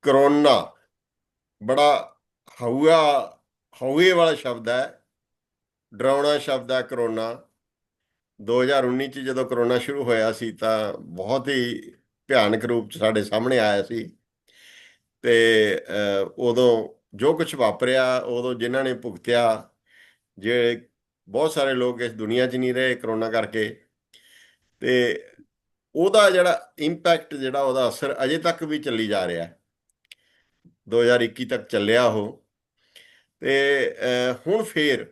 Corona ਬੜਾ ਹਊਆ ਹਊਏ ਵਾਲਾ ਸ਼ਬਦ ਹੈ, ਡਰਾਉਣਾ ਸ਼ਬਦ ਹੈ ਕਰੋਨਾ। 2019 ਚ ਜਦੋਂ ਕਰੋਨਾ ਸ਼ੁਰੂ ਹੋਇਆ ਸੀ ਤਾਂ ਬਹੁਤ ਹੀ ਭਿਆਨਕ ਰੂਪ ਚ ਸਾਡੇ ਸਾਹਮਣੇ ਆਇਆ ਸੀ। ਤੇ ਉਦੋਂ ਜੋ ਕੁਝ ਵਾਪਰਿਆ, ਉਦੋਂ ਜਿਨ੍ਹਾਂ ਨੇ ਭੁਗਤਿਆ, ਜੇ ਬਹੁਤ ਸਾਰੇ ਲੋਕ ਇਸ ਦੁਨੀਆ 'ਚ ਨਹੀਂ ਰਹੇ ਕਰੋਨਾ ਕਰਕੇ। ਤੇ ਉਹਦਾ ਜਿਹੜਾ ਇੰਪੈਕਟ, ਜਿਹੜਾ ਉਹਦਾ ਅਸਰ ਅਜੇ ਤੱਕ ਵੀ ਚੱਲੀ ਜਾ ਰਿਹਾ, 2021 ਤੱਕ ਚੱਲਿਆ ਉਹ। ਤੇ ਹੁਣ ਫੇਰ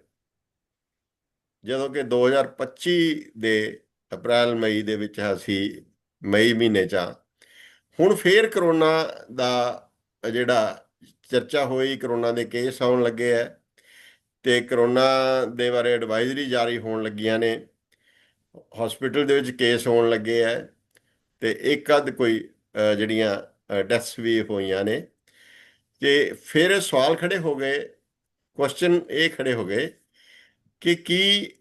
ਜਦੋਂ ਕਿ 2025 ਦੇ ਅਪ੍ਰੈਲ ਮਈ ਦੇ ਵਿੱਚ ਅਸੀਂ ਮਈ ਮਹੀਨੇ 'ਚ ਹਾਂ, ਹੁਣ ਫੇਰ ਕਰੋਨਾ ਦਾ ਜਿਹੜਾ ਚਰਚਾ ਹੋਈ, ਕਰੋਨਾ ਦੇ ਕੇਸ ਆਉਣ ਲੱਗੇ ਹੈ ਤੇ ਕਰੋਨਾ ਦੇ ਬਾਰੇ ਐਡਵਾਈਜ਼ਰੀ ਜਾਰੀ ਹੋਣ ਲੱਗੀਆਂ ਨੇ, ਹਸਪੀਟਲ ਦੇ ਵਿੱਚ ਕੇਸ ਹੋਣ ਲੱਗੇ ਹੈ ਤੇ ਇੱਕ ਅੱਧ ਕੋਈ ਜਿਹੜੀਆਂ ਡੈਥਸ ਵੀ ਹੋਈਆਂ ਨੇ। ਤੇ ਫਿਰ ਸਵਾਲ ਖੜੇ ਹੋ ਗਏ, ਕੁਐਸਚਨ ਇਹ ਖੜੇ ਹੋ ਗਏ ਕਿ ਕੀ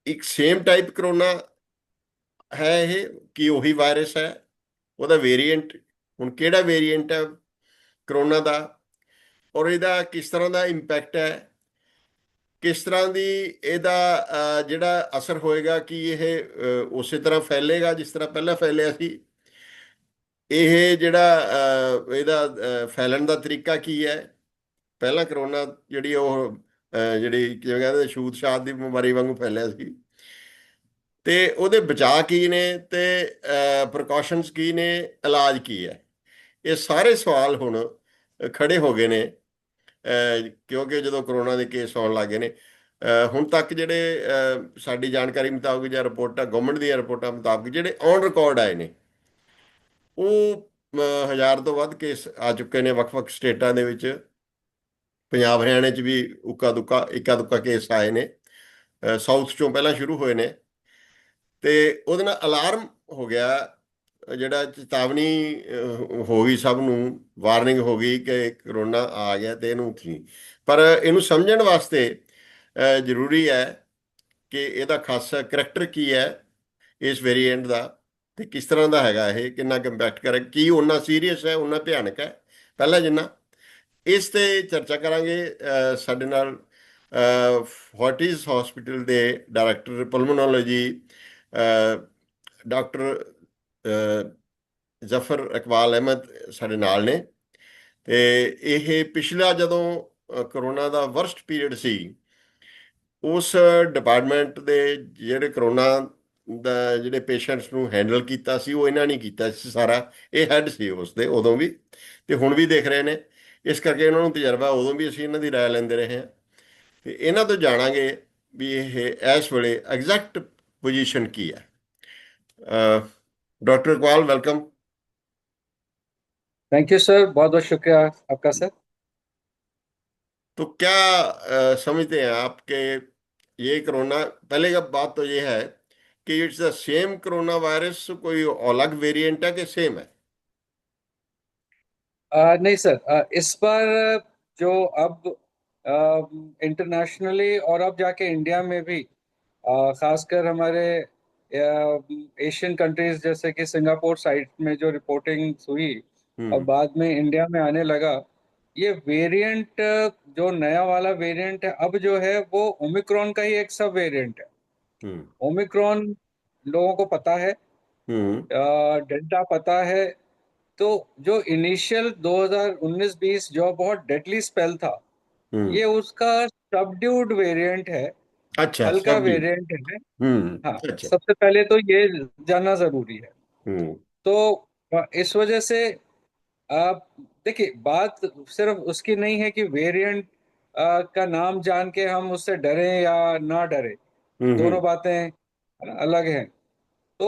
ਇੱਕ ਸੇਮ ਟਾਈਪ ਕਰੋਨਾ ਹੈ ਇਹ, ਕੀ ਉਹੀ ਵਾਇਰਸ ਹੈ, ਉਹਦਾ ਵੇਰੀਐਂਟ, ਹੁਣ ਕਿਹੜਾ ਵੇਰੀਐਂਟ ਹੈ ਕਰੋਨਾ ਦਾ, ਔਰ ਇਹਦਾ ਕਿਸ ਤਰ੍ਹਾਂ ਦਾ ਇੰਪੈਕਟ ਹੈ, ਕਿਸ ਤਰ੍ਹਾਂ ਦੀ ਇਹਦਾ ਜਿਹੜਾ ਅਸਰ ਹੋਏਗਾ, ਕਿ ਇਹ ਉਸੇ ਤਰ੍ਹਾਂ ਫੈਲੇਗਾ ਜਿਸ ਤਰ੍ਹਾਂ ਪਹਿਲਾਂ ਫੈਲਿਆ ਸੀ। ਇਹ ਜਿਹੜਾ ਇਹਦਾ ਫੈਲਣ ਦਾ ਤਰੀਕਾ ਕੀ ਹੈ। ਪਹਿਲਾਂ ਕਰੋਨਾ ਜਿਹੜੀ ਉਹ ਜਿਹੜੀ ਕਿਵੇਂ ਕਹਿੰਦੇ ਛੂਤ ਛਾਤ ਦੀ ਬਿਮਾਰੀ ਵਾਂਗੂ ਫੈਲਿਆ ਸੀ, ਤੇ ਉਹਦੇ ਬਚਾਅ ਕੀ ਨੇ, ਤੇ ਪ੍ਰੀਕਾਸ਼ਨਸ ਕੀ ਨੇ, ਇਲਾਜ ਕੀ ਹੈ। ਇਹ ਸਾਰੇ ਸਵਾਲ ਹੁਣ ਖੜੇ ਹੋ ਗਏ ਨੇ, ਕਿਉਂਕਿ ਜਦੋਂ ਕਰੋਨਾ ਦੇ ਕੇਸ ਆਉਣ ਲੱਗੇ ਨੇ, ਹੁਣ ਤੱਕ ਜਿਹੜੇ ਸਾਡੀ ਜਾਣਕਾਰੀ ਮੁਤਾਬਕ ਜਾਂ ਰਿਪੋਰਟਾਂ, ਗਵਰਨਮੈਂਟ ਦੀਆਂ ਰਿਪੋਰਟਾਂ ਮੁਤਾਬਕ ਜਿਹੜੇ ਔਨ ਰਿਕਾਰਡ ਆਏ ਨੇ, ਉਹ 1000 ਤੋਂ ਵੱਧ ਕੇਸ ਆ ਚੁੱਕੇ ਨੇ ਵੱਖ-ਵੱਖ ਸਟੇਟਾਂ ਦੇ ਵਿੱਚ। ਪੰਜਾਬ ਹਰਿਆਣੇ 'ਚ ਵੀ ਇੱਕਾ ਦੁੱਕਾ ਕੇਸ ਆਏ ਨੇ, ਸਾਊਥ 'ਚੋਂ ਪਹਿਲਾਂ ਸ਼ੁਰੂ ਹੋਏ ਨੇ। ਤੇ ਉਹਦੇ ਨਾਲ ਅਲਾਰਮ ਹੋ ਗਿਆ, ਜਿਹੜਾ ਚੇਤਾਵਨੀ ਹੋ ਗਈ, ਸਭ ਨੂੰ ਵਾਰਨਿੰਗ ਹੋ ਗਈ ਕਿ ਕਰੋਨਾ ਆ ਗਿਆ ਤੇ ਇਹਨੂੰ ਨਹੀਂ। ਪਰ ਇਹਨੂੰ ਸਮਝਣ ਵਾਸਤੇ ਜ਼ਰੂਰੀ ਹੈ ਕਿ ਇਹਦਾ ਖਾਸਾ ਕਰੈਕਟਰ ਕੀ ਹੈ ਇਸ ਵੇਰੀਐਂਟ ਦਾ, ਤੇ ਕਿਸ ਤਰ੍ਹਾਂ ਦਾ ਹੈਗਾ ਇਹ, ਕਿੰਨਾ ਕੁ ਇੰਪੈਕਟ ਕਰੇ, ਕੀ ਓਨਾ ਸੀਰੀਅਸ ਹੈ, ਓਨਾ ਭਿਆਨਕ ਹੈ ਪਹਿਲਾਂ ਜਿੰਨਾ। ਇਸ ਤੇ ਚਰਚਾ ਕਰਾਂਗੇ। ਸਾਡੇ ਨਾਲ ਫੋਰਟਿਸ ਹਸਪੀਟਲ ਦੇ ਡਾਇਰੈਕਟਰ ਪਲਮੋਨੋਲੋਜੀ ਡਾਕਟਰ ਜ਼ਫਰ ਇਕਬਾਲ ਅਹਿਮਦ ਸਾਡੇ ਨਾਲ ਨੇ। ਤੇ ਇਹ ਪਿਛਲਾ ਜਦੋਂ ਕਰੋਨਾ ਦਾ ਵਰਸਟ ਪੀਰੀਅਡ ਸੀ, ਉਸ ਡਿਪਾਰਟਮੈਂਟ ਦੇ ਜਿਹੜੇ ਕਰੋਨਾ ਦਾ ਜਿਹੜੇ ਪੇਸ਼ੈਂਟਸ ਨੂੰ ਹੈਂਡਲ ਕੀਤਾ ਸੀ, ਉਹ ਇਹਨਾਂ ਨੇ ਕੀਤਾ ਸੀ ਸਾਰਾ। ਇਹ ਹੈੱਡ ਸੀ ਉਸ ਦੇ ਉਦੋਂ ਵੀ, ਤੇ ਹੁਣ ਵੀ ਦੇਖ ਰਹੇ ਨੇ। ਇਸ ਕਰਕੇ ਇਹਨਾਂ ਨੂੰ ਤਜਰਬਾ, ਉਦੋਂ ਵੀ ਅਸੀਂ ਇਹਨਾਂ ਦੀ ਰਾਏ ਲੈਂਦੇ ਰਹੇ ਹਾਂ। ਤੇ ਇਹਨਾਂ ਤੋਂ ਜਾਣਾਂਗੇ ਵੀ ਇਹ ਇਸ ਵੇਲੇ ਐਗਜ਼ੈਕਟ ਪੋਜੀਸ਼ਨ ਕੀ ਹੈ। Doctor Iqbal, welcome. Thank you sir, बहुत बहुत शुक्रिया आपका सर। तो क्या समझते हैं आपके ये कोरोना, पहले का बात तो ये है कि it's the same corona virus, कोई अलग वेरिएंट है कि सेम है। नहीं सर, इस बार जो अब इंटरनेशनली और अब जाके इंडिया में भी खासकर हमारे एशियन कंट्रीज जैसे कि सिंगापुर साइड में जो रिपोर्टिंग हुई और हम्म। बाद में इंडिया में आने लगा, ये वेरिएंट जो नया वाला वेरिएंट है अब जो है वो ओमिक्रॉन का ही एक सब वेरिएंट है। हम्म। ओमिक्रॉन लोगों को पता है, हम्म। डेल्टा पता है। तो जो इनिशियल 2019-20 जो बहुत डेडली स्पेल था, हम्म। ये उसका सबड्यूड वेरिएंट है, अच्छा, हल्का सब डी। वेरिएंट है। हम्म। हाँ, अच्छा। सबसे पहले तो ये जानना जरूरी है। हम्म। तो इस वजह से आप देखिए, बात सिर्फ उसकी नहीं है कि वेरिएंट का नाम जान के हम उससे डरें या ना डरें, हम्म। दोनों बातें अलग हैं। तो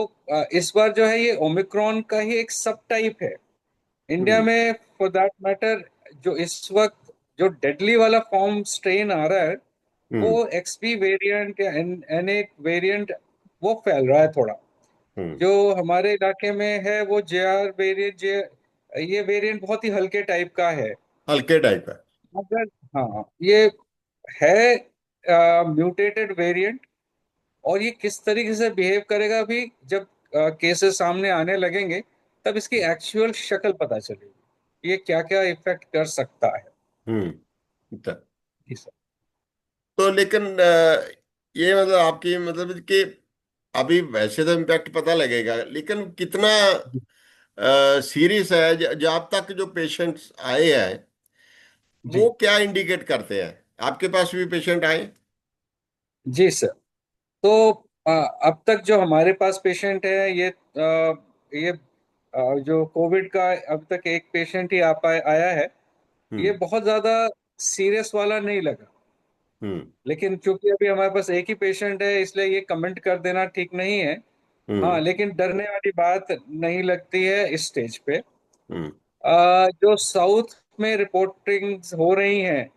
इस बार जो है ये ओमिक्रॉन का ही एक सब टाइप है इंडिया हम्म। में, फॉर दैट मैटर। जो इस वक्त जो डेडली वाला फॉर्म स्ट्रेन आ रहा है वो हम्म। एक्सपी वेरिएंट या एन ए वेरिएंट, वो फैल रहा है थोड़ा। हम्म। जो हमारे इलाके में है वो जे आर वेरिएंट, जे ये वेरिएंट बहुत ही हल्के टाइप का है। हल्के टाइप है। मगर हाँ, ये है म्यूटेटेड वेरिएंट। और ये किस तरीके से बिहेव करेगा अभी जब केसेस सामने आने लगेंगे तब इसकी एक्चुअल शक्ल पता चलेगी। ये क्या क्या इफेक्ट कर सकता है। तो जी सर। लेकिन ये मतलब आपकी मतलब कि अभी वैसे तो इम्पैक्ट पता लगेगा, लेकिन कितना सीरियस है, जब तक जो पेशेंट्स आए हैं वो जी क्या इंडिकेट करते हैं? आपके पास भी पेशेंट आए? जी सर। तो अब तक जो हमारे पास पेशेंट है, ये जो कोविड का अब तक एक पेशेंट ही आया है। ये हम्म। बहुत ज्यादा सीरियस वाला नहीं लगा। हम्म। लेकिन चूंकि अभी हमारे पास एक ही पेशेंट है, इसलिए ये कमेंट कर देना ठीक नहीं है। हाँ, हम्म। लेकिन डरने वाली बात नहीं लगती है इस स्टेज पे। हम्म। जो साउथ में रिपोर्टिंग हो रही हैं,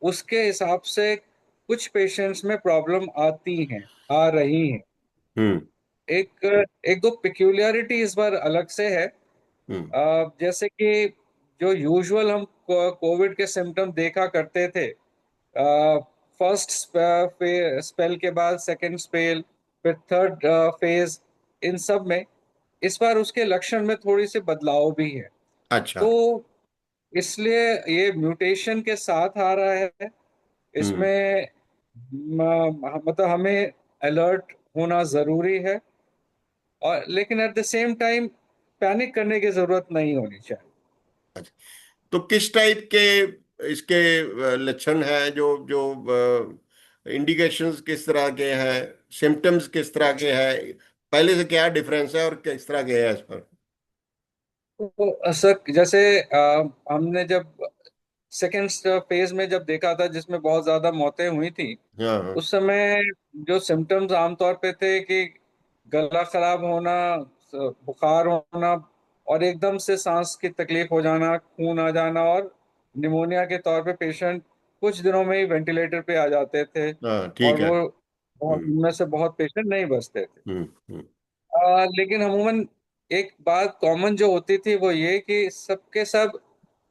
उसके हिसाब से कुछ पेशेंट्स में प्रॉब्लम आती हैं, आ रही हैं। हम्म। एक एक दो पिक्यूलियरिटी इस बार अलग से है। हम्म। जैसे कि जो यूजुअल हम कोविड के सिम्टम देखा करते थे, फर्स्ट स्पेल के बाद सेकंड स्पेल, फिर थर्ड फेज, इन सब में इस बार उसके लक्षण में थोड़ी सी बदलाव भी है। अच्छा। तो इसलिए ये म्यूटेशन के साथ आ रहा है। हम्म। इसमें मतलब हमें अलर्ट होना जरूरी है, और लेकिन at the same time panic करने की जरूरत नहीं होनी चाहिए। अच्छा, तो किस टाइप के इसके लक्षण हैं, जो जो इंडिकेशंस किस तरह के हैं, सिम्टम्स किस तरह के हैं, पहले से क्या डिफरेंस है और किस तरह के है इस पर? तो सर, जैसे हमने जब सेकेंड फेज में जब देखा था, जिसमें बहुत ज्यादा मौतें हुई थी, हाँ हाँ। उस समय जो सिम्टम्स आमतौर पे थे कि गला खराब होना, बुखार होना, और एकदम से सांस की तकलीफ हो जाना, खून आ जाना, और निमोनिया के तौर पे पेशेंट कुछ दिनों में ही वेंटिलेटर पे आ जाते थे। हाँ और ठीक है। वो हम्म। उनमें से बहुत पेशेंट नहीं बचते थे। हम्म। हम्म। लेकिन अमूमन एक बात कॉमन जो होती थी वो ये कि सबके सब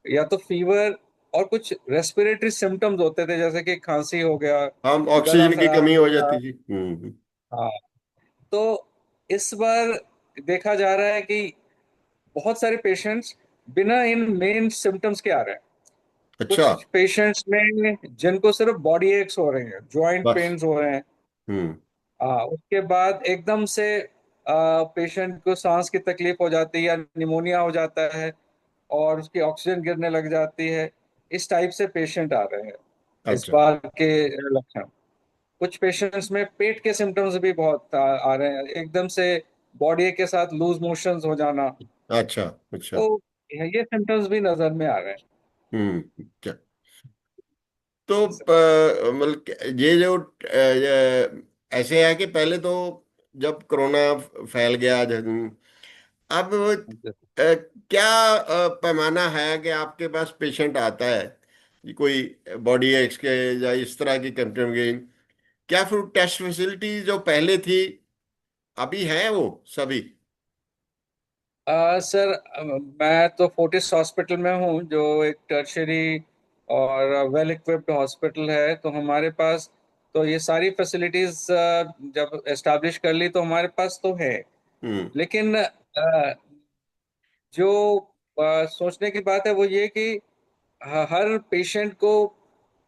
या तो फीवर और कुछ रेस्पिरेटरी सिम्टम्स होते थे, जैसे कि खांसी हो गया, हम गला ऑक्सीजन की खराब कमी हो हो गया। जाती थी। हाँ। तो इस बार देखा जा रहा है कि बहुत सारे पेशेंट्स बिना इन मेन सिम्टम्स के आ रहे हैं। अच्छा। कुछ पेशेंट्स में जिनको सिर्फ बॉडी एक्स हो रहे हैं, जॉइंट बस। पेन्स हो रहे हैं। हम्म। उसके बाद एकदम से पेशेंट को सांस की तकलीफ हो जाती है या निमोनिया हो जाता है, और उसकी ऑक्सीजन गिरने लग जाती है। इस टाइप से पेशेंट आ रहे हैं इस अच्छा। बार के लक्षण। कुछ पेशेंट्स में पेट के सिम्टम्स भी बहुत आ रहे हैं, एकदम से बॉडी के साथ लूज मोशंस हो जाना। अच्छा। अच्छा। तो ये सिम्टम्स भी नजर में आ रहे हैं। अच्छा। तो मतलब ये जो ऐसे है कि पहले तो जब कोरोना फैल गया, अब क्या पैमाना है कि आपके पास पेशेंट आता है कि कोई बॉडी एक्स के या इस तरह की कंप्लेन, क्या फिर टेस्ट फैसिलिटी जो पहले थी अभी है वो सभी? सर, मैं तो फोर्टिस हॉस्पिटल में हूँ, जो एक टर्शरी और वेल इक्विप्ड हॉस्पिटल है। तो हमारे पास तो ये सारी फैसिलिटीज जब एस्टैब्लिश कर ली तो हमारे पास तो है। हम्म। लेकिन जो सोचने की बात है वो ये कि हर पेशेंट को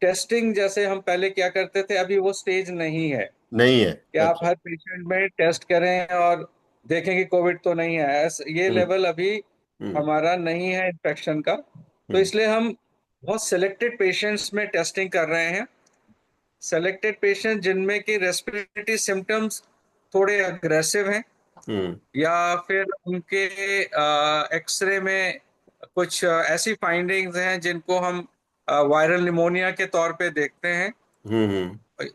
टेस्टिंग जैसे हम पहले क्या करते थे, अभी वो स्टेज नहीं है नहीं है। कि आप अच्छा। हर पेशेंट में टेस्ट करें और देखें कि कोविड तो नहीं है। ये हम्म। लेवल अभी हम्म। हमारा नहीं है इन्फेक्शन का। तो हम्म। इसलिए हम बहुत सिलेक्टेड पेशेंट्स में टेस्टिंग कर रहे हैं। सेलेक्टेड पेशेंट जिनमें कि रेस्पिरेटरी सिम्टम्स थोड़े अग्रेसिव हैं, हम्म। या फिर उनके एक्सरे में कुछ ऐसी फाइंडिंग्स हैं जिनको हम वायरल निमोनिया के तौर पे देखते हैं, हम्म।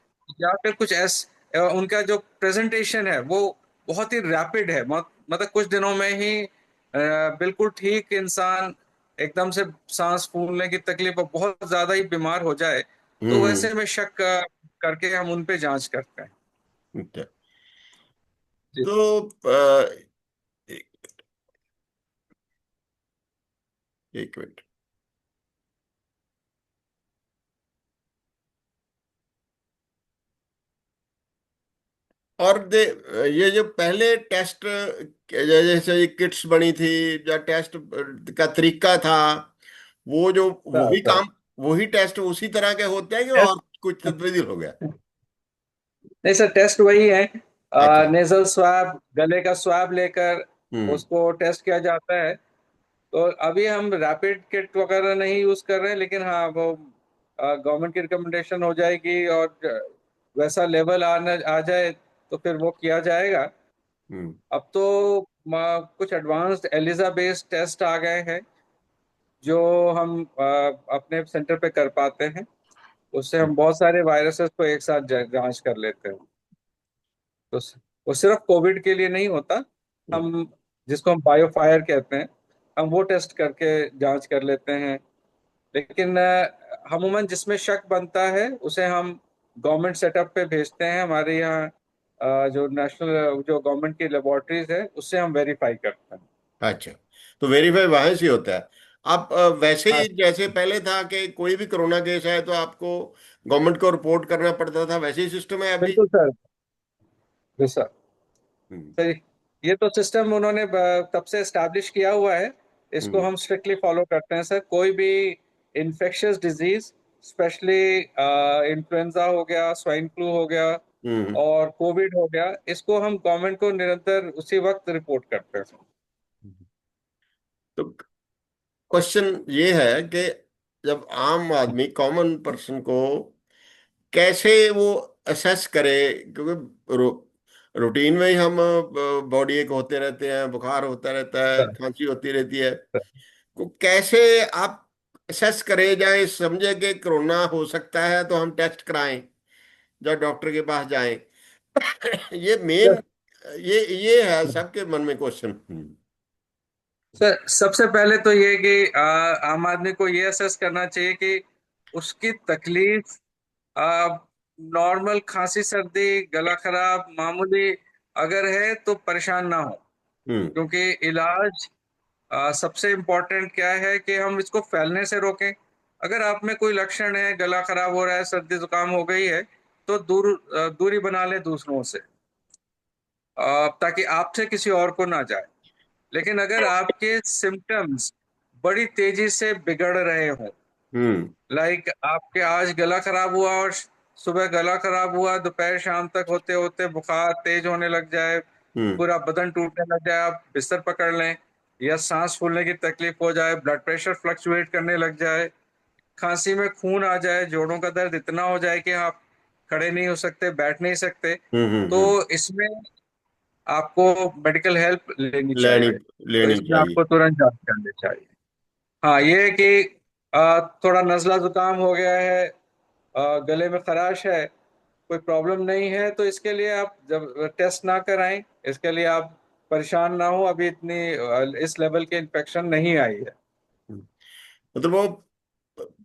या फिर कुछ उनका जो प्रेजेंटेशन है वो बहुत ही रैपिड है। मतलब कुछ दिनों में ही बिल्कुल ठीक इंसान एकदम से सांस फूलने की तकलीफ और बहुत ज्यादा ही बीमार हो जाए, तो हम्म। वैसे में शक करके हम उन पे जांच करते हैं। अच्छा। जी। तो एक, एक मिनट। और ये जो पहले टेस्ट जैसे ये किट्स बनी थी, या टेस्ट का तरीका था, वो जो सर वही सर काम, वही टेस्ट उसी तरह के होते हैं कि टेस्ट और कुछ तब्दील हो गया? नहीं सर, टेस्ट वही है। अच्छा। नेजल स्वाब, गले का स्वाब लेकर हम्म। उसको टेस्ट किया जाता है। तो अभी हम रैपिड किट वगैरह नहीं यूज कर रहे हैं, लेकिन हाँ वो गवर्नमेंट की रिकमेंडेशन हो जाएगी और वैसा लेवल आना आ जाए तो फिर वो किया जाएगा। हम्म। अब तो कुछ एडवांस्ड एलिजा बेस्ड टेस्ट आ गए हैं जो हम अपने सेंटर पे कर पाते हैं। उससे हम बहुत सारे वायरसेस को एक साथ जांच कर लेते हैं। तो वो सिर्फ कोविड के लिए नहीं होता। हम्म। हम जिसको हम बायोफायर कहते हैं, हम वो टेस्ट करके जांच कर लेते हैं। लेकिन अमूमन जिसमें शक बनता है उसे हम गवर्नमेंट सेटअप पे भेजते हैं। हमारे यहाँ जो नेशनल जो गवर्नमेंट की लेबोरेटरीज है उससे हम वेरीफाई करते हैं। अच्छा, तो वेरीफाई वहां से होता है। आप वैसे हाँ ही जैसे पहले था कि कोई भी कोरोना केस है तो आपको गवर्नमेंट को रिपोर्ट करना पड़ता था, वैसे ही सिस्टम है अभी? बिल्कुल सर। जी सर। हम्म। सर ये तो सिस्टम उन्होंने तब से एस्टैब्लिश किया हुआ है। इसको हम्म। हम स्ट्रिक्टली फॉलो करते हैं सर। कोई भी इन्फेक्शियस डिजीज, स्पेशली इन्फ्लुएंजा हो गया, स्वाइन फ्लू हो गया हम्म। और कोविड हो गया, इसको हम गवर्नमेंट को निरंतर उसी वक्त रिपोर्ट करते हैं। तो क्वेश्चन ये है कि जब आम आदमी, कॉमन पर्सन को कैसे वो असेस करे, क्योंकि रूटीन में ही हम बॉडी एक होते रहते हैं, बुखार होता रहता है, सर, खांसी होती रहती है, तो कैसे आप असेस करें, जाए समझे कि कोरोना हो सकता है तो हम टेस्ट कराएं, या डॉक्टर के पास जाएं? ये सर, मेन, ये है सबके मन में क्वेश्चन। सर सबसे पहले तो ये कि आम आदमी को ये असेस करना चाहिए कि उसकी तकलीफ नॉर्मल खांसी सर्दी गला खराब मामूली अगर है तो परेशान ना हो। हम्म। क्योंकि इलाज सबसे इम्पोर्टेंट क्या है कि हम इसको फैलने से रोकें। अगर आप में कोई लक्षण है, गला खराब हो रहा है, सर्दी जुकाम हो गई है, तो दूरी बना ले दूसरों से, ताकि आपसे किसी और को ना जाए। लेकिन अगर आपके सिम्टम्स बड़ी तेजी से बिगड़ रहे हों, हम्म। लाइक आपके आज गला खराब हुआ और सुबह गला खराब हुआ, दोपहर शाम तक होते होते बुखार तेज होने लग जाए, हम्म। पूरा बदन टूटने लग जाए, आप बिस्तर पकड़ लें, या सांस फूलने की तकलीफ हो जाए, ब्लड प्रेशर फ्लक्चुएट करने लग जाए, खांसी में खून आ जाए, जोड़ों का दर्द इतना हो जाए कि आप खड़े नहीं हो सकते, बैठ नहीं सकते, हम्म। तो इसमें आपको मेडिकल हेल्प लेनी लेनी चाहिए। तो लेनी इसमें चाहिए। आपको तुरंत जांच करनी चाहिए। हाँ ये है कि थोड़ा नजला जुकाम हो गया है, गले में खराश है, कोई प्रॉब्लम नहीं है, तो इसके लिए आप जब टेस्ट ना कराएं, इसके लिए आप परेशान ना हो। अभी इतनी इस लेवल के इन्फेक्शन नहीं आई है। मतलब वो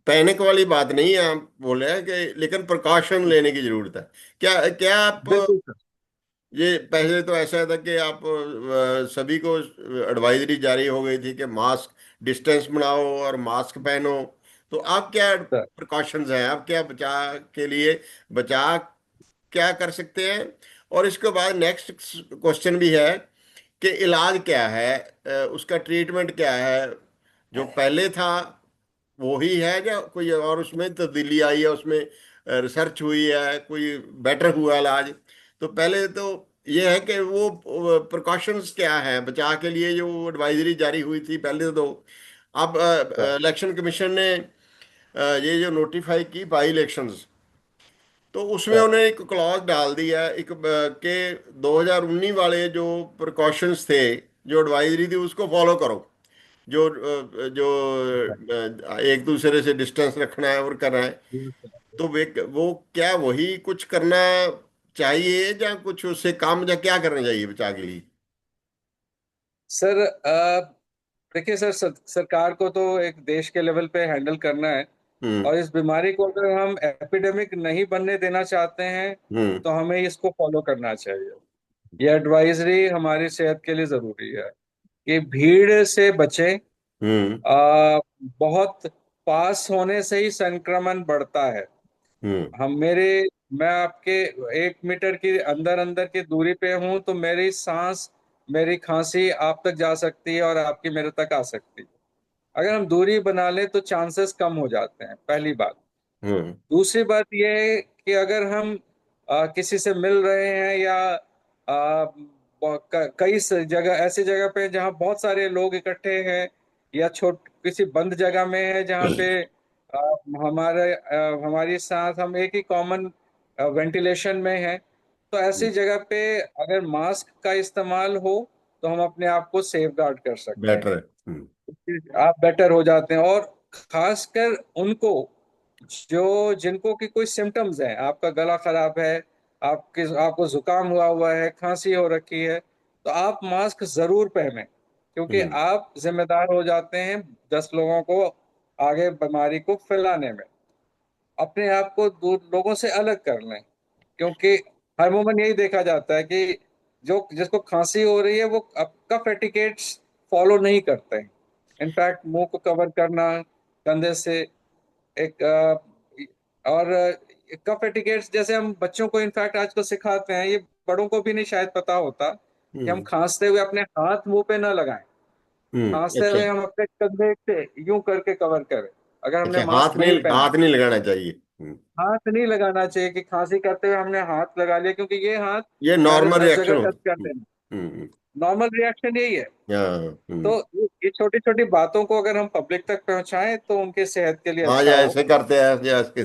पैनिक वाली बात नहीं है, आप बोल रहे हैं कि लेकिन प्रिकॉशन लेने की जरूरत है। क्या क्या आप, बिल्कुल सर। ये पहले तो ऐसा था कि आप सभी को एडवाइजरी जारी हो गई थी कि मास्क, डिस्टेंस बनाओ और मास्क पहनो, तो आप क्या सर प्रिकॉशंस हैं, आप क्या बचाव के लिए, बचाव क्या कर सकते हैं? और इसके बाद नेक्स्ट क्वेश्चन भी है कि इलाज क्या है, उसका ट्रीटमेंट क्या है, जो पहले था वो ही है या कोई और उसमें तब्दीली आई है, उसमें रिसर्च हुई है, कोई बेटर हुआ इलाज? तो पहले तो ये है कि वो प्रिकॉशंस क्या है बचाव के लिए, जो एडवाइजरी जारी हुई थी पहले तो। अब सर इलेक्शन कमीशन ने ये जो नोटिफाई की बाई इलेक्शंस, तो उसमें सर उन्होंने एक क्लॉज डाल दिया एक के 2019 वाले जो प्रिकॉशंस थे, जो एडवाइजरी थी उसको फॉलो करो, जो एक दूसरे से डिस्टेंस रखना है और करना है। तो वो क्या वही कुछ करना चाहिए, या कुछ उससे काम, या क्या करना चाहिए बचा के लिए? सर देखिए सर, सरकार को तो एक देश के लेवल पे हैंडल करना है। हम्म। और इस बीमारी को अगर हम एपिडेमिक नहीं बनने देना चाहते हैं हम्म। तो हमें इसको फॉलो करना चाहिए। ये एडवाइजरी हमारी सेहत के लिए जरूरी है कि भीड़ से बचें। हम्म। आ, बहुत पास होने से ही संक्रमण बढ़ता है। हम्म। हम मेरे मैं आपके 1 मीटर की अंदर अंदर की दूरी पे हूं तो मेरी सांस, मेरी खांसी आप तक जा सकती है और आपकी मेरे तक आ सकती है। अगर हम दूरी बना लें तो चांसेस कम हो जाते हैं, पहली बात। हम्म। दूसरी बात यह है कि अगर हम किसी से मिल रहे हैं या कई जगह, ऐसी जगह पे जहाँ बहुत सारे लोग इकट्ठे हैं, या किसी बंद जगह में है जहाँ पे अ, हमारी सांस, हम एक ही कॉमन वेंटिलेशन में है, तो ऐसी जगह पे अगर मास्क का इस्तेमाल हो तो हम अपने आप को सेफ गार्ड कर सकते हैं। बेटर है। हम्म। आप बेटर हो जाते हैं। और खासकर उनको जो जिनको की कोई सिम्टम्स हैं, आपका गला खराब है, आपको जुकाम हुआ है, खांसी हो रखी है, तो आप मास्क जरूर पहने, क्योंकि हम्म। आप जिम्मेदार हो जाते हैं 10 लोगों को आगे बीमारी को फैलाने में। अपने आप को दूर लोगों से अलग कर लें, क्योंकि हर मोमेंट यही देखा जाता है कि जो जिसको खांसी हो रही है वो कफ एटिकेट्स फॉलो नहीं करते हैं। इनफैक्ट मुंह को कवर करना कंधे से, एक और कफ एटिकेट्स जैसे हम बच्चों को इनफैक्ट आजकल सिखाते हैं, ये बड़ों को भी नहीं शायद पता होता कि हम हम्म। खांसते हुए अपने हाथ मुंह पे ना लगाएं। खांसते अच्छा। हुए हम अपने कंधे से यूं करके कवर करें, अगर हमने अच्छा, मास्क नहीं पहना। हाथ नहीं लगाना चाहिए। हाथ नहीं लगाना चाहिए कि खांसी करते हुए हमने हाथ लगा लिया, क्योंकि ये हाथ ये डायरेक्ट नॉर्मल 10 जगह रिएक्शन टच होता कर है। देना। हम्म। नॉर्मल रिएक्शन यही है। हाँ। तो ये छोटी छोटी बातों को अगर हम पब्लिक तक पहुंचाएं तो उनके सेहत के लिए हाँ, अच्छा या हो। ऐसे करते हैं, ऐसे ऐसे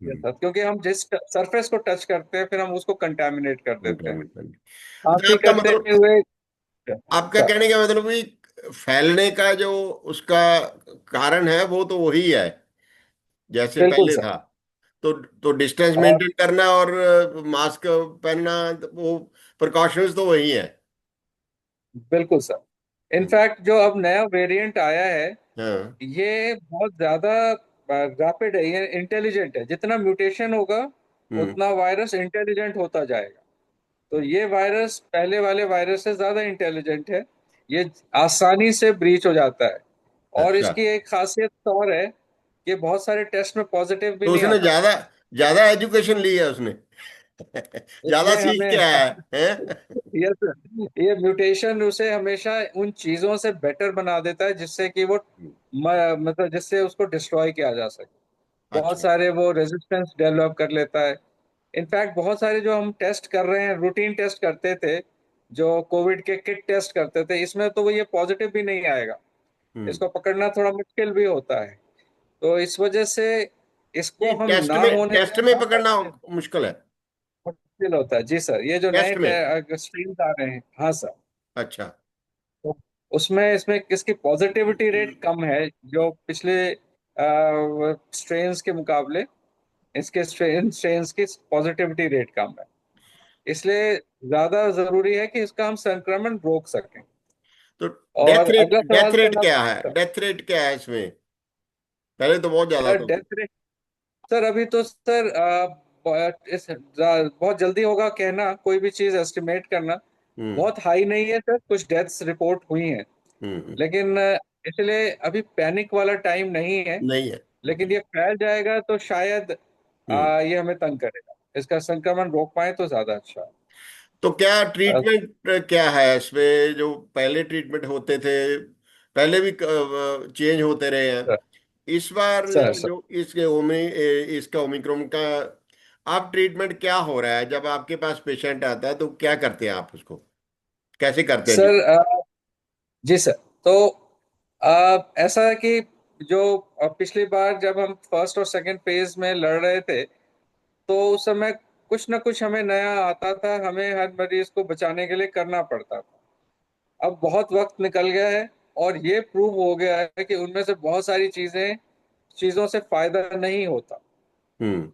ये सब क्योंकि हम जिस सरफेस को टच करते हैं फिर हम उसको कंटामिनेट कर देते हैं। अच्छा, खांसी करते हुए। आपका सर। कहने का मतलब भी फैलने का जो उसका कारण है वो तो वही है जैसे बिल्कुल पहले सर। था। तो डिस्टेंस और मेंटेन करना और मास्क पहनना, तो वो प्रिकॉशंस तो वही है। बिल्कुल सर। हम्म। इनफैक्ट जो अब नया वेरिएंट आया है, हाँ। ये बहुत ज्यादा रैपिड है, ये इंटेलिजेंट है। जितना म्यूटेशन होगा हम्म। उतना वायरस इंटेलिजेंट होता जाएगा। तो ये वायरस पहले वाले वायरस से ज्यादा इंटेलिजेंट है। ये आसानी से ब्रीच हो जाता है। और अच्छा, इसकी एक खासियत और है कि बहुत सारे टेस्ट में पॉजिटिव भी तो नहीं उसने आता। ज्यादा ज्यादा एजुकेशन ली है उसने ज्यादा उसने सीख के हमें आया है। यस, ये म्यूटेशन उसे हमेशा उन चीजों से बेटर बना देता है जिससे कि वो मतलब जिससे उसको डिस्ट्रॉय किया जा सके। बहुत अच्छा। सारे वो रेजिस्टेंस डेवलप कर लेता है। इनफैक्ट बहुत सारे जो हम टेस्ट कर रहे हैं, रूटीन टेस्ट करते थे, जो कोविड के किट टेस्ट करते थे, इसमें तो वो ये पॉजिटिव भी नहीं आएगा। हम्म। इसको पकड़ना थोड़ा मुश्किल भी होता है। तो इस वजह से ये इसको हम ना होने टेस्ट दें में ना पकड़ना फैलने दें। मुश्किल है। मुश्किल होता है जी सर, ये जो टेस्ट नए में। स्ट्रेन आ रहे हैं। हाँ सर। अच्छा। तो उसमें इसमें इसकी पॉजिटिविटी रेट कम है जो पिछले स्ट्रेन्स के मुकाबले। इसके स्ट्रेन्स की पॉजिटिविटी रेट कम है, इसलिए ज्यादा जरूरी है कि इसका हम संक्रमण रोक सकें। तो और अगला डेथ सवाल रेट सर क्या है? आप। डेथ रेट क्या है इसमें? पहले तो बहुत ज्यादा सर था। डेथ रेट, सर अभी तो सर बहुत जल्दी होगा कहना, कोई भी चीज एस्टिमेट करना। हम्म। बहुत हाई नहीं है सर, कुछ डेथ्स रिपोर्ट हुई हैं, हम्म। लेकिन इसलिए अभी पैनिक वाला टाइम नहीं है। नहीं है। लेकिन ये फैल जाएगा तो शायद हम्म। ये हमें तंग करेगा। इसका संक्रमण रोक पाए तो ज्यादा अच्छा है। तो क्या अ, ट्रीटमेंट क्या है इसमें? जो पहले ट्रीटमेंट होते थे, पहले भी चेंज होते रहे हैं। सर इस बार सर सर जो इसका ओमिक्रॉन का आप ट्रीटमेंट क्या हो रहा है? जब आपके पास पेशेंट आता है तो क्या करते हैं आप उसको? कैसे करते हैं सर, ट्रीट? जी सर। तो ऐसा है कि जो पिछली बार जब हम फर्स्ट और सेकंड फेज में लड़ रहे थे, तो उस समय कुछ ना कुछ हमें नया आता था, हमें हर मरीज को बचाने के लिए करना पड़ता था। अब बहुत वक्त निकल गया है और ये प्रूव हो गया है कि उनमें से बहुत सारी चीजों से फायदा नहीं होता। हम्म।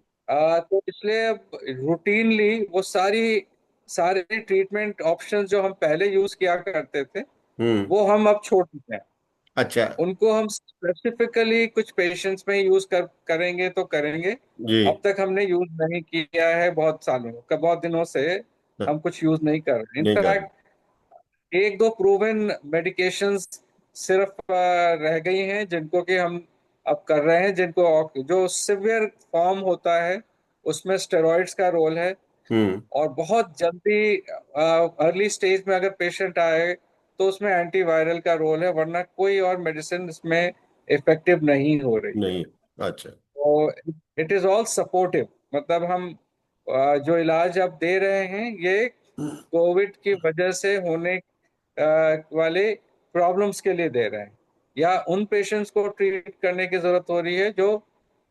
तो इसलिए अब रूटीनली वो सारे ट्रीटमेंट ऑप्शंस जो हम पहले यूज किया करते थे, हम्म। वो हम अब छोड़ चुके हैं। अच्छा। उनको हम स्पेसिफिकली कुछ पेशेंट्स में यूज करेंगे तो करेंगे। जी। अब तक हमने यूज नहीं किया है, बहुत दिनों से हाँ, हम कुछ यूज नहीं कर रहे। नहीं कर रहे। इनफैक्ट एक दो प्रूवन मेडिकेशंस सिर्फ रह गई हैं जिनको कि हम अब कर रहे हैं, जिनको जो सिवियर फॉर्म होता है उसमें स्टेरॉइड्स का रोल है। हम्म। और बहुत जल्दी अर्ली स्टेज में अगर पेशेंट आए तो उसमें एंटीवायरल का रोल है, वरना कोई और मेडिसिन इसमें इफेक्टिव नहीं हो रही है। नहीं। अच्छा। तो इट इज ऑल सपोर्टिव, मतलब हम जो इलाज अब दे रहे हैं ये कोविड की वजह से होने वाले प्रॉब्लम्स के लिए दे रहे हैं, या उन पेशेंट्स को ट्रीट करने की जरूरत हो रही है जो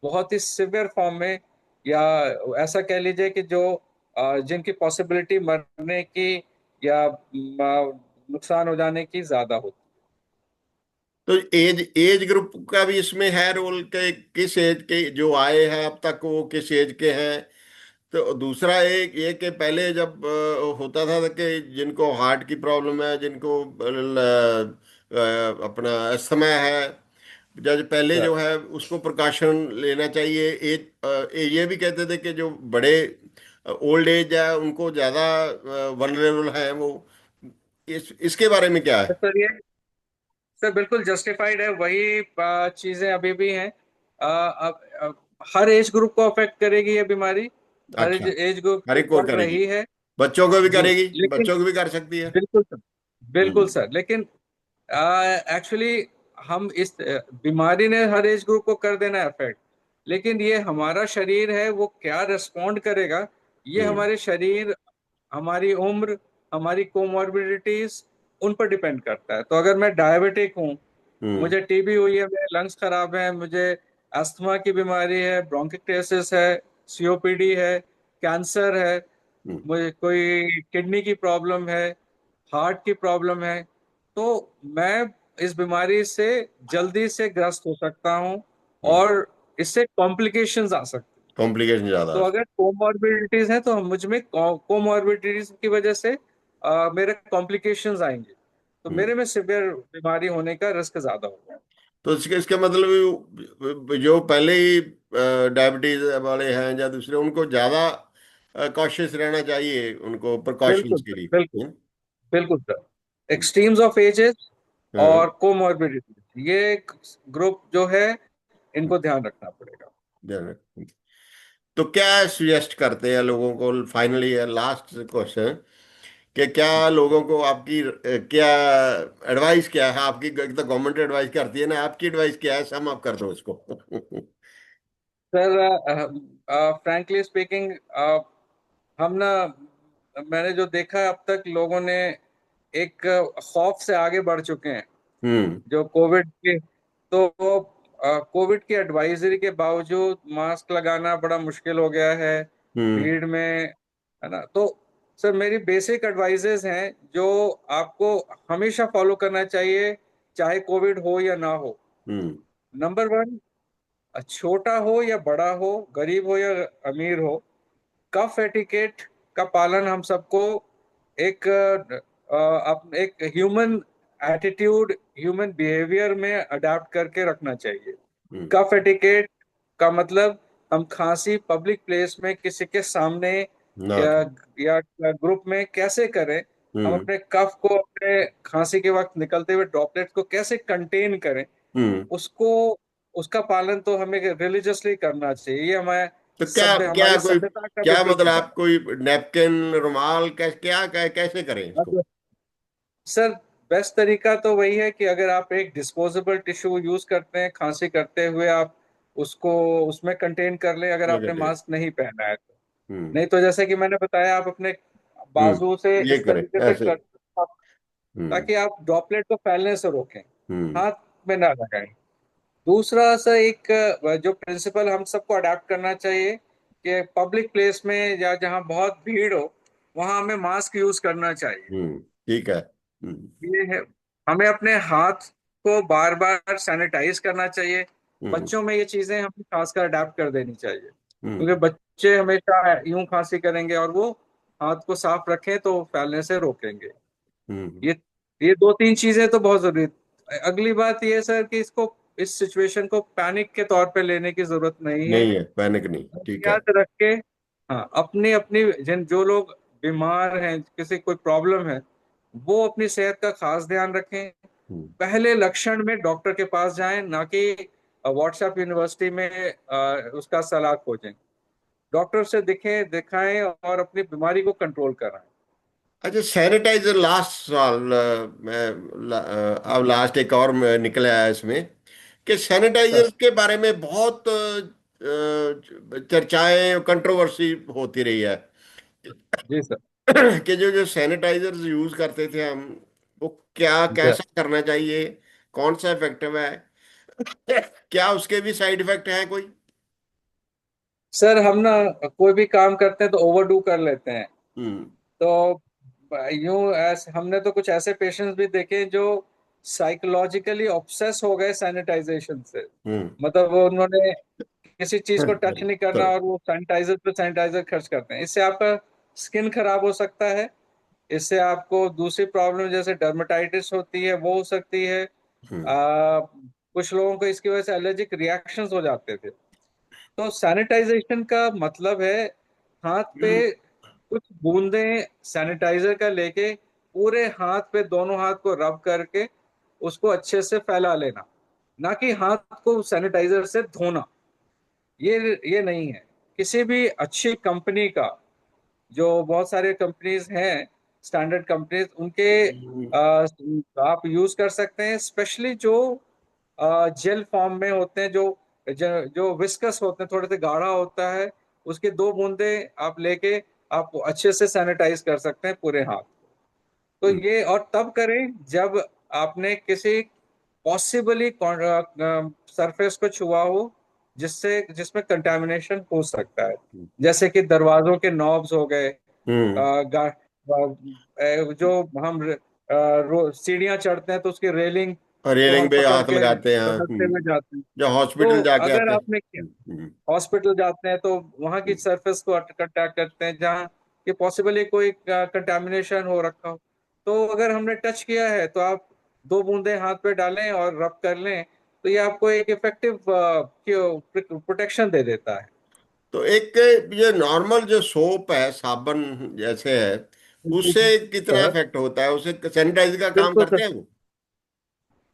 बहुत ही सिवियर फॉर्म में, या ऐसा कह लीजिए कि जो जिनकी पॉसिबिलिटी मरने की या नुकसान हो जाने की ज्यादा होती तो एज एज ग्रुप का भी इसमें है रोल के, किस एज के जो आए हैं अब तक वो किस एज के हैं? तो दूसरा एक ये कि पहले जब होता था कि जिनको हार्ट की प्रॉब्लम है, जिनको अपना अस्थमा है, जज पहले है। जो है उसको प्रिकॉशन लेना चाहिए। ये भी कहते थे कि जो बड़े ओल्ड एज है उनको ज़्यादा वनरेबल है वो। इसके बारे में क्या है? सर ये सर बिल्कुल जस्टिफाइड है, वही चीजें अभी भी हैं। हर एज ग्रुप को अफेक्ट करेगी ये बीमारी, हर अच्छा। एज ग्रुप हर को एक को कर करेगी? रही है। बच्चों को भी जी, करेगी? लेकिन बच्चों को भी कर सकती है? बिल्कुल सर, बिल्कुल हम्म। सर, लेकिन एक्चुअली हम इस बीमारी ने हर एज ग्रुप को कर देना अफेक्ट, लेकिन ये हमारा शरीर है वो क्या रिस्पॉन्ड करेगा, ये हम्म। हमारे शरीर, हमारी उम्र, हमारी कोमॉर्बिडिटीज, उन पर डिपेंड करता है। तो अगर मैं डायबिटिक हूँ, हम्म। मुझे टीबी हुई है, मेरे लंग्स खराब हैं, मुझे अस्थमा की बीमारी है, ब्रोंकिक्टेसिस है, सीओपीडी है, कैंसर है, हम्म। मुझे कोई किडनी की प्रॉब्लम है, हार्ट की प्रॉब्लम है, तो मैं इस बीमारी से जल्दी से ग्रस्त हो सकता हूँ, हम्म। और इससे कॉम्प्लिकेशंस आ सकती हैं। कॉम्प्लिकेशन ज्यादा तो आ अगर कोमॉर्बिडिटीज हैं तो मुझ में कोमॉर्बिडिटीज की वजह से मेरे कॉम्प्लिकेशंस आएंगे, तो सकती। मेरे में सिवियर बीमारी होने का रिस्क ज्यादा होगा। तो इसके इसका मतलब जो पहले ही डायबिटीज वाले हैं या दूसरे, उनको ज्यादा कॉशियस रहना चाहिए, उनको बिल्कुल प्रिकॉशंस के सर, लिए। बिल्कुल, बिल्कुल sir. Hmm. Extremes of ages हाँ। और कोमॉर्बिडिटी, ये ग्रुप जो है इनको ध्यान रखना पड़ेगा। ध्यान रखें। तो क्या सुजेस्ट करते हैं लोगों को, फाइनली लास्ट क्वेश्चन, कि क्या लोगों को आपकी क्या एडवाइस क्या है आपकी? एक तो गवर्नमेंट एडवाइस करती है ना, आपकी एडवाइस क्या है? सम अप कर दो इसको। सर फ्रैंकली स्पीकिंग, हम ना, मैंने जो देखा है अब तक, लोगों ने एक खौफ से आगे बढ़ चुके हैं हम्म। जो कोविड के। तो कोविड की एडवाइजरी के बावजूद मास्क लगाना बड़ा मुश्किल हो गया है हम्म। भीड़ में, है ना। तो सर मेरी बेसिक एडवाइजेज हैं जो आपको हमेशा फॉलो करना चाहिए, चाहे कोविड हो या ना हो। हम्म। नंबर वन, छोटा हो या बड़ा हो, गरीब हो या अमीर हो, कफ एटिकेट का पालन हम सबको एक एक ह्यूमन एटीट्यूड, ह्यूमन बिहेवियर में अडाप्ट करके रखना चाहिए। हम्म। कफ एटिकेट का मतलब हम खांसी पब्लिक प्लेस में किसी के सामने ना या कर। या ग्रुप में कैसे करें, हम हम्म। अपने कफ को, अपने खांसी के वक्त निकलते हुए ड्रॉपलेट्स को कैसे कंटेन करें, हम्म। उसको, उसका पालन तो हमें रिलीजियसली करना चाहिए। ये हमारे तो क्या सभ्य, क्या हमारी कोई, सभ्यता का भी क्या मतलब दृष्टिकोण आप कोई नैपकिन, रुमाल, कैसे करें इसको? है। सर बेस्ट तरीका तो वही है कि अगर आप एक डिस्पोजेबल टिश्यू यूज करते हैं खांसी करते हुए, आप उसको उसमें कंटेन कर लें, अगर मैं आपने कहते हैं। मास्क नहीं पहना है तो। हम्म। नहीं तो जैसे कि मैंने बताया, आप अपने बाजू से ये इस करें तरीके से ऐसे। कर, हम्म। ताकि आप ड्रॉपलेट को फैलने से रोकें, हम्म। हाथ में ना लगाएं। दूसरा सर, एक जो प्रिंसिपल हम सबको अडेप्ट करना चाहिए कि पब्लिक प्लेस में या जहाँ बहुत भीड़ हो, वहां हमें मास्क यूज करना चाहिए। ठीक है। हम्म। ये है, हमें अपने हाथ को बार बार सैनिटाइज करना चाहिए। हम्म। बच्चों में ये चीजें हमें खासकर अडेप्ट कर देनी चाहिए, क्योंकि हम्म। बच्चे हमेशा यूं खांसी करेंगे, और वो हाथ को साफ रखें तो फैलने से रोकेंगे। हम्म। ये ये दो तीन चीजें तो बहुत जरूरी है। अगली बात ये है सर कि इसको, इस सिचुएशन को पैनिक के तौर पे लेने की जरूरत नहीं है। नहीं है, पैनिक नहीं, ठीक है। याद रख के, हाँ, अपनी अपनी, जिन जो लोग बीमार हैं, किसी कोई प्रॉब्लम है, वो अपनी सेहत का खास ध्यान रखें। हम्म। पहले लक्षण में डॉक्टर के पास जाएं, ना कि व्हाट्सएप यूनिवर्सिटी में उसका सलाह खोजें। डॉक्टर से दिखाएं और अपनी बीमारी को कंट्रोल कराएं। अच्छा, सैनिटाइजर लास्ट सवाल, अब लास्ट एक और निकल आया इसमें कि सर। सैनिटाइजर के बारे में बहुत चर्चाएं, कंट्रोवर्सी होती रही है जी सर। कि जो जो सैनिटाइजर्स यूज करते थे हम, वो क्या जी कैसा करना चाहिए, कौन सा इफेक्टिव है, क्या उसके भी साइड इफेक्ट हैं कोई? सर, हम ना कोई भी काम करते हैं तो ओवरडू कर लेते हैं। हम्म। तो यूं हमने तो कुछ ऐसे पेशेंट्स भी देखे जो साइकोलॉजिकली ऑब्सेस हो गए सैनिटाइजेशन से। हम्म। मतलब वो उन्होंने किसी चीज को टच सॉरी नहीं करना सॉरी। और वो सैनिटाइजर पे सैनिटाइजर खर्च करते हैं। इससे आपका स्किन खराब हो सकता है। इससे आपको दूसरी प्रॉब्लम जैसे डर्मेटाइटिस होती है वो हो सकती है। हम्म। कुछ लोगों को इसकी वजह से एलर्जिक रिएक्शंस हो जाते थे। तो सैनिटाइजेशन का मतलब है हाथ पे कुछ बूंदें सैनिटाइजर का लेके पूरे हाथ पे, दोनों हाथ को रब करके उसको अच्छे से फैला लेना, ना कि हाथ को सैनिटाइजर से धोना। ये नहीं है। किसी भी अच्छी कंपनी का, जो बहुत सारे कंपनीज हैं, स्टैंडर्ड कंपनीज, उनके आप यूज कर सकते हैं। स्पेशली जो जेल फॉर्म में होते हैं, जो विस्कस होते हैं, थोड़े से गाढ़ा होता है, उसके दो बूंदे आप लेके आप अच्छे से सैनिटाइज कर सकते हैं पूरे हाथ। तो ये और तब करें जब आपने किसी पॉसिबली सरफेस को छुआ हो जिसमें कंटामिनेशन हो सकता है। जैसे कि दरवाजों के नॉब्स हो गए, हम्म। जो हम सीढ़ियां चढ़ते हैं तो उसकी रेलिंग को हम रेलिंग पे पकड़ हाथ के लगाते हैं। लटकते हुए जाते हैं। जो हॉस्पिटल तो जाके अगर आते हैं। आपने हॉस्पिटल जाते हैं तो वहां की हम्म। सरफेस को कांटेक्ट करते हैं जहाँ कि पॉसिबली कोई कंटामिनेशन हो रखा हो। तो अगर हमने टच किया है तो आप दो बूंदे हाथ पे डालें और रब कर लें, तो ये आपको एक इफेक्टिव प्रोटेक्शन दे देता है। तो एक ये नॉर्मल जो सोप है, साबन जैसे है, उससे कितना सर, इफेक्ट होता है? उसे सैनिटाइज का काम बिल्कुल करते सर। हैं वो?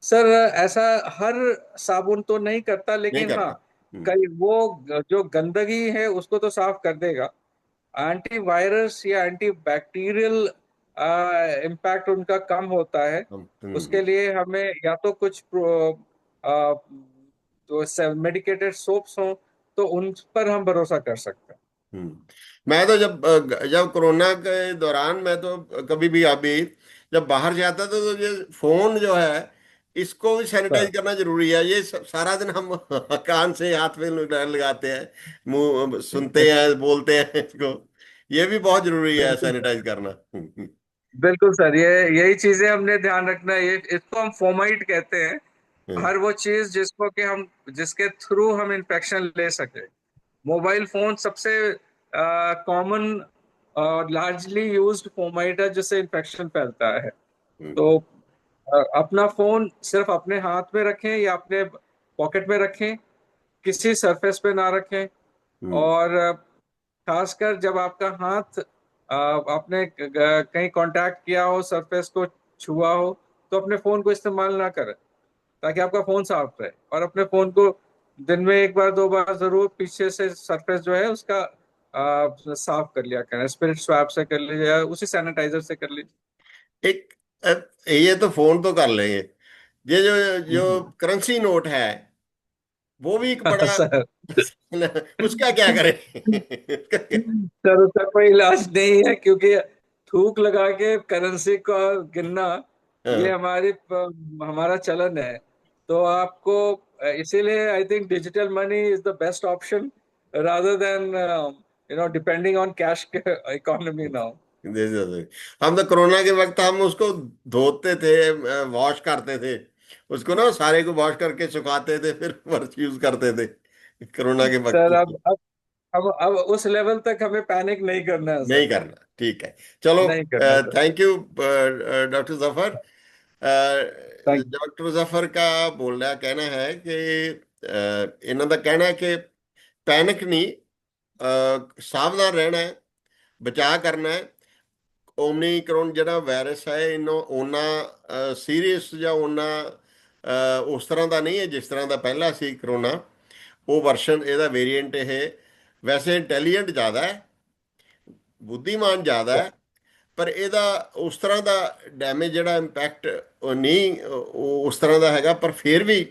सर, ऐसा हर साबुन तो नहीं करता, नहीं लेकिन हाँ, करता। हम्म। कई वो जो गंदगी है उसको तो साफ कर देगा। एंटीवायरस या एंटी बैक्टीरियल इम्पैक्ट उनका कम होता है। उसके लिए हमें या तो कुछ तो मेडिकेटेड सोप्स हों तो उन पर हम भरोसा कर सकते हैं। मैं तो जब कोरोना के दौरान, मैं तो कभी भी अभी जब बाहर जाता था तो ये फोन जो है, इसको भी सर, सैनिटाइज करना जरूरी है। ये सारा दिन हम कान से हाथ में लगाते हैं, मुंह सुनते हैं, बोलते हैं इसको। ये भी बहुत जरूरी है बिल्कुल सर। सैनिटाइज करना। बिल्कुल सर, ये यही चीजें हमने ध्यान रखना है। ये इसको हम फोमाइट कहते हैं। हर वो चीज जिसके थ्रू हम इन्फेक्शन ले सके। मोबाइल फोन सबसे कॉमन और लार्जली यूज्ड फोमाइट है जिससे इन्फेक्शन फैलता है। तो अपना फोन सिर्फ अपने हाथ में रखें या अपने पॉकेट में रखें, किसी सरफेस पे ना रखें। और खासकर जब आपका हाथ आपने कहीं कांटेक्ट किया हो, सरफेस को छुआ हो, तो अपने फोन को इस्तेमाल ना करें, ताकि आपका फोन साफ रहे। और अपने फोन को दिन में एक बार दो बार जरूर पीछे से सरफेस जो है उसका साफ कर लिया करें। स्पिरिट स्वैप से कर लीजिए या उसी सैनिटाइजर से कर एक अ, ये तो फोन तो कर लेंगे, ये जो जो लीजिए। करेंसी नोट है, वो भी एक बड़ा सर, उसका क्या करें? उसका क्या? सर उसका कोई इलाज नहीं है, क्योंकि थूक लगा के करेंसी को गिनना ये हाँ। हमारा चलन है। तो आपको इसीलिए I think digital money is the best option rather than depending on cash economy now. दे देते। हम तो कोरोना के वक्त हम उसको धोते थे, वॉश करते थे उसको ना, सारे को वॉश करके सुखाते थे, फिर वर्ष यूज करते थे कोरोना के वक्त सर, में। अब उस लेवल तक हमें पैनिक नहीं करना है नहीं सर। करना, ठीक है। चलो, नहीं करना sir. Thank you doctor Zafar. Thank doctor Zafar का बोलना कहना है कि इन्हों का कहना है कि पैनिक नहीं, सावधान रहना है, बचाव करना है। ओमनीक्रॉन ਜਿਹੜਾ ਵਾਇਰਸ ਹੈ ਇਹਨੂੰ ਉਹਨਾਂ ਸੀਰੀਅਸ ਜਾਂ ਉਹਨਾਂ ਉਸ ਤਰ੍ਹਾਂ ਦਾ ਨਹੀਂ ਹੈ ਜਿਸ ਤਰ੍ਹਾਂ ਦਾ ਪਹਿਲਾ ਸੀ ਕਰੋਨਾ। ਉਹ ਵਰਸ਼ਨ, ਇਹਦਾ ਵੇਰੀਐਂਟ ਇਹ ਵੈਸੇ ਇੰਟੈਲੀਜੈਂਟ ਜ਼ਿਆਦਾ ਹੈ, ਬੁੱਧੀਮਾਨ ਜ਼ਿਆਦਾ ਹੈ, ਪਰ ਇਹਦਾ ਉਸ ਤਰ੍ਹਾਂ ਦਾ ਡੈਮੇਜ ਜਿਹੜਾ ਇੰਪੈਕਟ ਉਹ ਨਹੀਂ ਉਹ ਉਸ ਤਰ੍ਹਾਂ ਦਾ ਹੈਗਾ। ਪਰ ਫਿਰ ਵੀ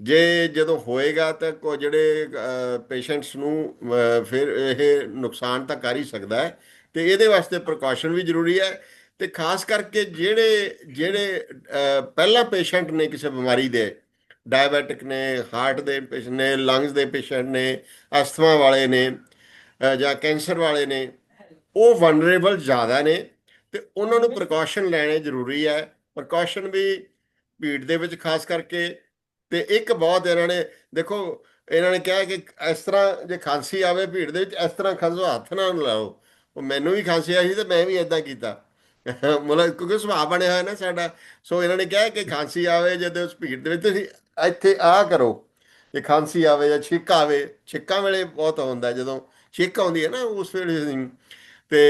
ਜੇ ਜਦੋਂ ਹੋਏਗਾ ਤਾਂ ਕੋ ਜਿਹੜੇ ਪੇਸ਼ੈਂਟਸ ਨੂੰ ਫਿਰ ਇਹ ਨੁਕਸਾਨ ਤਾਂ ਕਰ ਹੀ ਸਕਦਾ ਹੈ। ਤੇ ਇਹਦੇ ਵਾਸਤੇ ਪ੍ਰੀਕਾਸ਼ਨ ਵੀ ਜ਼ਰੂਰੀ ਹੈ। ਤੇ ਖਾਸ ਕਰਕੇ ਜਿਹੜੇ ਜਿਹੜੇ ਪਹਿਲਾਂ ਪੇਸ਼ੈਂਟ ਨੇ ਕਿਸੇ ਬਿਮਾਰੀ ਦੇ, ਡਾਇਬੈਟਿਕ ਨੇ, ਹਾਰਟ ਦੇ ਪੇਸ਼ੈਂਟ ਨੇ, ਲੰਗਸ ਦੇ ਪੇਸ਼ੈਂਟ ਨੇ, ਅਸਥਮਾ ਵਾਲੇ ਨੇ, ਜਾਂ ਕੈਂਸਰ ਵਾਲੇ ਨੇ, ਉਹ ਵਨਰੇਬਲ ਜ਼ਿਆਦਾ ਨੇ। ਤੇ ਉਹਨਾਂ ਨੂੰ ਪ੍ਰੀਕਾਸ਼ਨ ਲੈਣੇ ਜ਼ਰੂਰੀ ਹੈ। ਪ੍ਰੀਕਾਸ਼ਨ ਵੀ ਭੀੜ ਦੇ ਵਿੱਚ ਖਾਸ ਕਰਕੇ। ਤੇ ਇੱਕ ਬਹੁਤ ਇਹਨਾਂ ਨੇ ਦੇਖੋ, ਇਹਨਾਂ ਨੇ ਕਿਹਾ ਕਿ ਇਸ ਤਰ੍ਹਾਂ ਜੇ ਖਾਂਸੀ ਆਵੇ ਭੀੜ ਦੇ ਵਿੱਚ, ਇਸ ਤਰ੍ਹਾਂ ਖਾਂਸੋ, ਹੱਥ ਨਾਲ ਲਾਓ। ਉਹ ਮੈਨੂੰ ਵੀ ਖਾਂਸੀ ਆਈ ਸੀ ਤੇ ਮੈਂ ਵੀ ਇਦਾਂ ਕੀਤਾ। ਮਤਲਬ ਕਿਉਂਕਿ ਸੁਭਾਅ ਬਣਿਆ ਹੋਇਆ ਨਾ ਸਾਡਾ। ਸੋ ਇਹਨਾਂ ਨੇ ਕਿਹਾ ਕਿ ਖਾਂਸੀ ਆਵੇ ਜਦੋਂ ਉਸ ਭੀੜ ਦੇ ਵਿੱਚ, ਤੁਸੀਂ ਇੱਥੇ ਆ ਕਰੋ। ਜੇ ਖਾਂਸੀ ਆਵੇ ਜਾਂ ਛਿੱਕ ਆਵੇ, ਛਿੱਕਾਂ ਵੇਲੇ ਬਹੁਤ ਹੁੰਦਾ, ਜਦੋਂ ਛਿੱਕ ਆਉਂਦੀ ਹੈ ਨਾ ਉਸ ਵੇਲੇ ਤੇ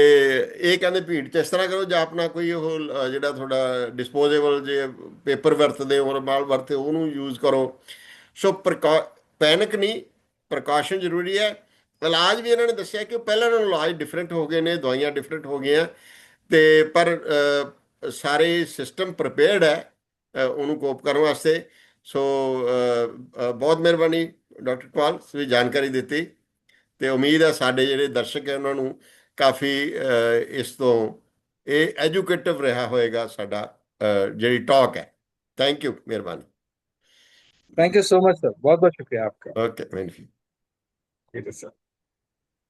ਇਹ ਕਹਿੰਦੇ ਭੀੜ 'ਚ ਇਸ ਤਰ੍ਹਾਂ ਕਰੋ, ਜਾਂ ਆਪਣਾ ਕੋਈ ਉਹ ਜਿਹੜਾ ਤੁਹਾਡਾ ਡਿਸਪੋਜ਼ੇਬਲ ਜੇ ਪੇਪਰ ਵਰਤਦੇ ਹੋ, ਰੁਮਾਲ ਵਰਤੇ, ਉਹਨੂੰ ਯੂਜ਼ ਕਰੋ। ਸੋ ਪੈਨਿਕ ਨਹੀਂ, ਪ੍ਰੀਕਾਸ਼ਨ ਜ਼ਰੂਰੀ ਹੈ। ਇਲਾਜ ਵੀ ਇਹਨਾਂ ਨੇ ਦੱਸਿਆ ਕਿ ਪਹਿਲਾਂ ਨਾਲੋਂ ਇਲਾਜ ਡਿਫਰੈਂਟ ਹੋ ਗਏ ਨੇ, ਦਵਾਈਆਂ ਡਿਫਰੈਂਟ ਹੋ ਗਈਆਂ। ਤੇ ਪਰ ਸਾਰੇ ਸਿਸਟਮ ਪ੍ਰਿਪੇਅਰਡ ਹੈ ਉਹਨੂੰ ਕੋਪ ਕਰਨ ਵਾਸਤੇ। ਸੋ ਬਹੁਤ ਮਿਹਰਬਾਨੀ ਡਾਕਟਰ ਪਾਲ, ਤੁਸੀਂ ਜਾਣਕਾਰੀ ਦਿੱਤੀ। ਤੇ ਉਮੀਦ ਹੈ ਸਾਡੇ ਜਿਹੜੇ ਦਰਸ਼ਕ ਹੈ ਉਹਨਾਂ ਨੂੰ ਕਾਫੀ ਇਸ ਤੋਂ ਇਹ ਐਜੂਕੇਟਿਵ ਰਿਹਾ ਹੋਏਗਾ ਸਾਡਾ ਜਿਹੜੀ ਟਾਕ ਹੈ। ਥੈਂਕ ਯੂ, ਮਿਹਰਬਾਨੀ। Thank you so much sir, बहुत बहुत शुक्रिया आपका। Okay, ਥੈਂक you. ठीक है सर।